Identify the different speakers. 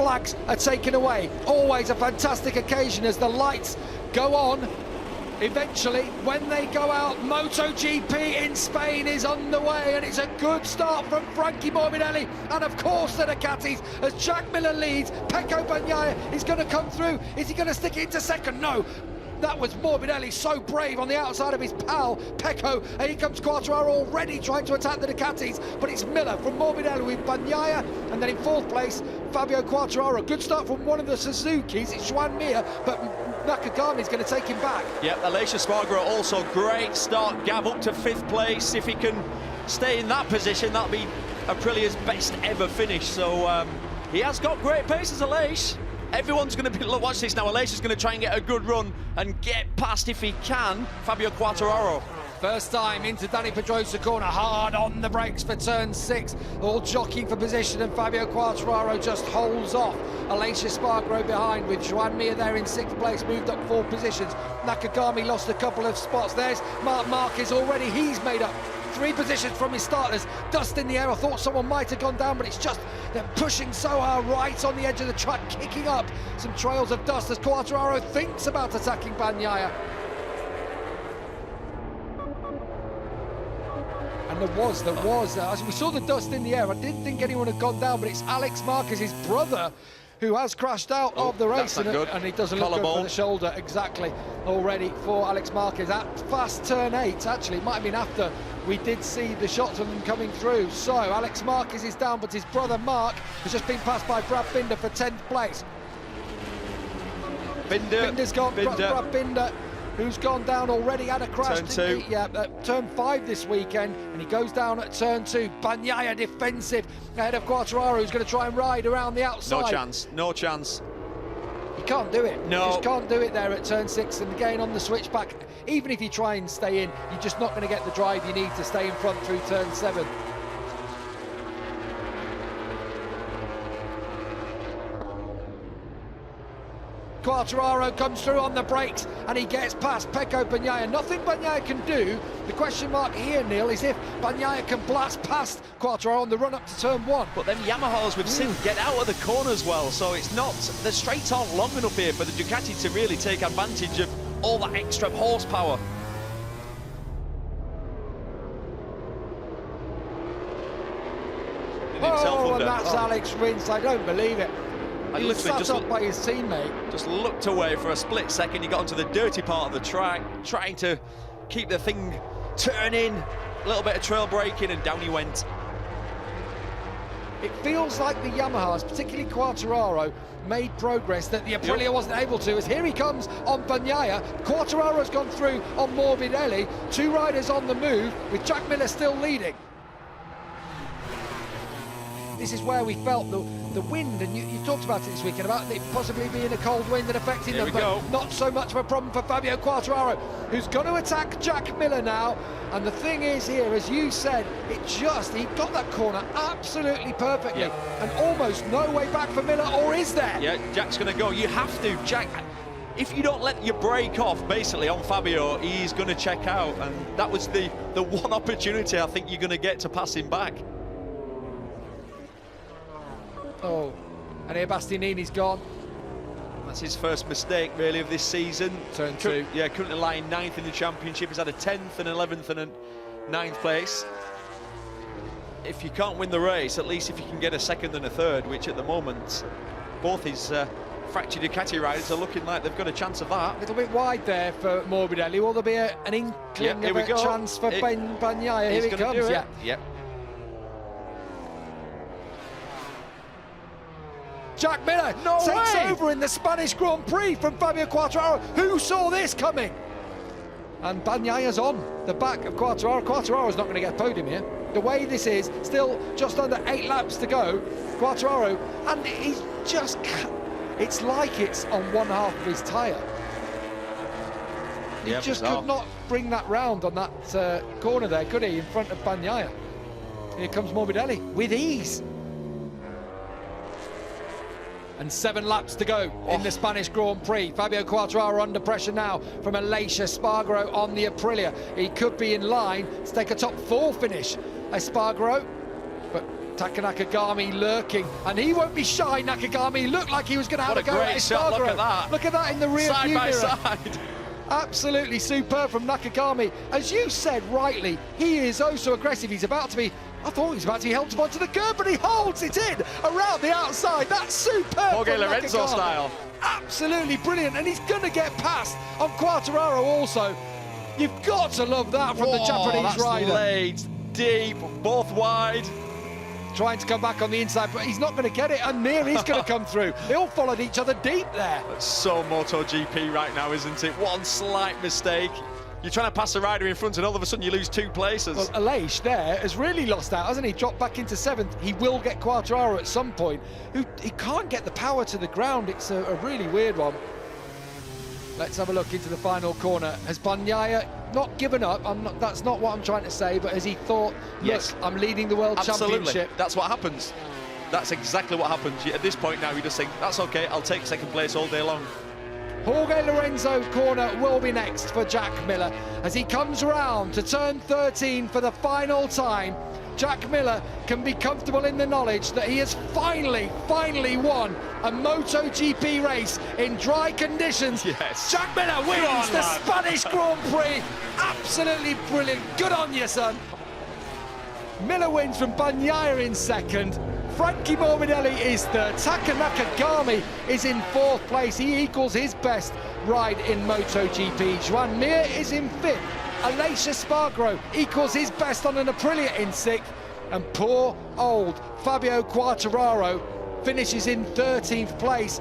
Speaker 1: flags are taken away. Always a fantastic occasion as the lights go on. Eventually, when they go out, MotoGP in Spain is underway, and it's a good start from Frankie Morbidelli, and of course the Ducatis, as Jack Miller leads. Pecco Bagnaia is going to come through. Is he going to stick it into second? No. That was Morbidelli, so brave on the outside of his pal, Pecco. And here comes Quartararo already trying to attack the Ducatis, but it's Miller from Morbidelli with Bagnaia, and then in fourth place, Fabio Quartararo. Good start from one of the Suzukis, it's Juan Mir, but Nakagami's going to take him back.
Speaker 2: Yep, Aleix Espargaro also great start. Gav up to fifth place. If he can stay in that position, that'll be Aprilia's best ever finish. So he has got great pace as Aleix. Everyone's going to be, look, watch this now, Aleix is going to try and get a good run and get past, if he can, Fabio Quartararo.
Speaker 1: First time into Dani Pedrosa corner, hard on the brakes for turn 6, all jockeying for position, and Fabio Quartararo just holds off. Aleix Espargaro behind with Juan Mir there in 6th place, moved up 4 positions. Nakagami lost a couple of spots. There's Marc Marquez already, he's made up 3 positions from his starters. Dust in the air, I thought someone might have gone down, but it's just they're pushing so hard right on the edge of the track, kicking up some trails of dust as Quartararo thinks about attacking Bagnaia. And there was, as we saw the dust in the air, I didn't think anyone had gone down, but it's Alex Marquez, his brother, who has crashed out of the race, and he doesn't look good for the shoulder. Exactly, already for Alex Marquez at fast turn 8. Actually, it might have been after we did see the shots of them coming through. So Alex Marquez is down, but his brother Mark has just been passed by Brad Binder for 10th place. Binder's gone. Brad Binder, who's gone down already, had a crash.
Speaker 2: Turn 2.
Speaker 1: Turn 5 this weekend, and he goes down at turn 2. Bagnaia defensive ahead of Quartararo, who's going to try and ride around the outside.
Speaker 2: No chance, no chance.
Speaker 1: He can't do it.
Speaker 2: No.
Speaker 1: He just can't do it there at turn 6, and again on the switchback. Even if you try and stay in, you're just not going to get the drive you need to stay in front through turn 7. Quartararo comes through on the brakes and he gets past Pecco Bagnaia. Nothing Bagnaia can do. The question mark here, Neil, is if Bagnaia can blast past Quartararo on the run up to turn 1.
Speaker 2: But then Yamahas we've seen get out of the corners well, so it's not, the straights aren't long enough here for the Ducati to really take advantage of all that extra horsepower.
Speaker 1: Oh, and that's Alex Rins, I don't believe it. He was sat up by his teammate.
Speaker 2: Just looked away for a split second. He got onto the dirty part of the track, trying to keep the thing turning, a little bit of trail braking, and down he went.
Speaker 1: It feels like the Yamahas, particularly Quartararo, made progress that the Aprilia wasn't able to, as here he comes on Bagnaia. Quartararo's gone through on Morbidelli. 2 riders on the move, with Jack Miller still leading. This is where we felt the wind, and you talked about it this weekend, about it possibly being a cold wind and affecting them, but not so much of a problem for Fabio Quartararo, who's going to attack Jack Miller now. And the thing is here, as you said, he got that corner absolutely perfectly, and almost no way back for Miller, or is there?
Speaker 2: Yeah, Jack's going to go. You have to, Jack. If you don't let your brake off, basically, on Fabio, he's going to check out, and that was the one opportunity I think you're going to get to pass him back.
Speaker 1: Oh, and here Bastianini's gone.
Speaker 2: That's his first mistake, really, of this season.
Speaker 1: Turn 2.
Speaker 2: Yeah, currently lying 9th in the championship. He's had a 10th and 11th and a 9th place. If you can't win the race, at least if you can get a 2nd and a 3rd, which at the moment, both his fractured Ducati riders are looking like they've got a chance of that.
Speaker 1: A little bit wide there for Morbidelli. Will there be an inkling of a chance for Bagnaia? Here it comes.
Speaker 2: Yep.
Speaker 1: Jack Miller takes over in the Spanish Grand Prix from Fabio Quartararo. Who saw this coming? And Bagnaia's on the back of Quartararo. Quartararo's not going to get a podium here. The way this is, still just under 8 laps to go. Quartararo, and he's just, it's like it's on one half of his tyre. He just could not bring that round on that corner there, could he, in front of Bagnaia. Here comes Morbidelli with ease. And 7 laps to go in the Spanish Grand Prix. Fabio Quartararo under pressure now from Aleix Espargaro on the Aprilia. He could be in line to take a top 4 finish. Espargaro, but Taka Nakagami lurking, and he won't be shy. Nakagami looked like he was going to have
Speaker 2: What
Speaker 1: a
Speaker 2: a
Speaker 1: go
Speaker 2: great
Speaker 1: at
Speaker 2: shot,
Speaker 1: Espargaro.
Speaker 2: look at that.
Speaker 1: Look at that in the rear
Speaker 2: Side
Speaker 1: view
Speaker 2: by
Speaker 1: mirror.
Speaker 2: side.
Speaker 1: Absolutely superb from Nakagami. As you said rightly, he is oh so aggressive. He's about to be, I thought he was about to be helped onto the curb, but he holds it in around the outside. That's superb.
Speaker 2: Jorge
Speaker 1: from
Speaker 2: Lorenzo
Speaker 1: Nakagami.
Speaker 2: style.
Speaker 1: Absolutely brilliant, and he's going to get past on Quartararo also. You've got to love that from the Japanese
Speaker 2: that's
Speaker 1: rider.
Speaker 2: laid deep, both wide.
Speaker 1: Trying to come back on the inside, but he's not going to get it, and Mir is going to come through. They all followed each other deep there.
Speaker 2: That's so MotoGP right now, isn't it? One slight mistake. You're trying to pass a rider in front, and all of a sudden you lose 2 places.
Speaker 1: Well, Aleix there has really lost out, hasn't he? Dropped back into 7th. He will get Quartararo at some point. He can't get the power to the ground. It's a really weird one. Let's have a look into the final corner. Has Bagnaia not given up? That's not what I'm trying to say, but has he thought, look,
Speaker 2: Yes.
Speaker 1: I'm leading the World
Speaker 2: Absolutely.
Speaker 1: Championship?
Speaker 2: That's what happens. That's exactly what happens. At this point now, you just think, that's okay, I'll take 2nd place all day long.
Speaker 1: Jorge Lorenzo corner will be next for Jack Miller as he comes round to turn 13 for the final time. Jack Miller can be comfortable in the knowledge that he has finally won a MotoGP race in dry conditions.
Speaker 2: Yes.
Speaker 1: Jack Miller wins the Spanish Grand Prix. Absolutely brilliant. Good on you, son. Miller wins from Bagnaia in 2nd. Frankie Morbidelli is 3rd. Taka Nakagami is in 4th place. He equals his best ride in MotoGP. Joan Mir is in 5th. Aleix Espargaro equals his best on an Aprilia in 6th. And poor old Fabio Quartararo finishes in 13th place.